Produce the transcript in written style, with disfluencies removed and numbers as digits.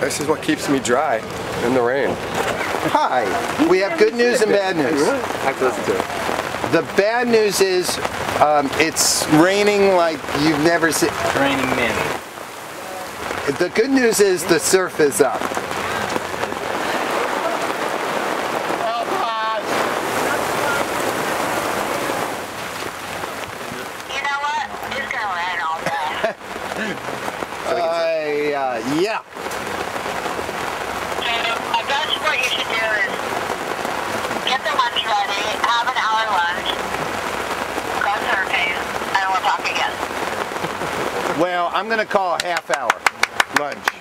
This is what keeps me dry in the rain. Hi. We have good news and bad news. I have to listen to it. The bad news is it's raining like you've never seen. It's raining men. The good news is the surf is up. You know what? It's gonna rain all day. Yeah. So I guess what you should do is get the lunch ready, have an hour lunch, go surfing, and we'll talk again. Well, I'm going to call a half hour lunch.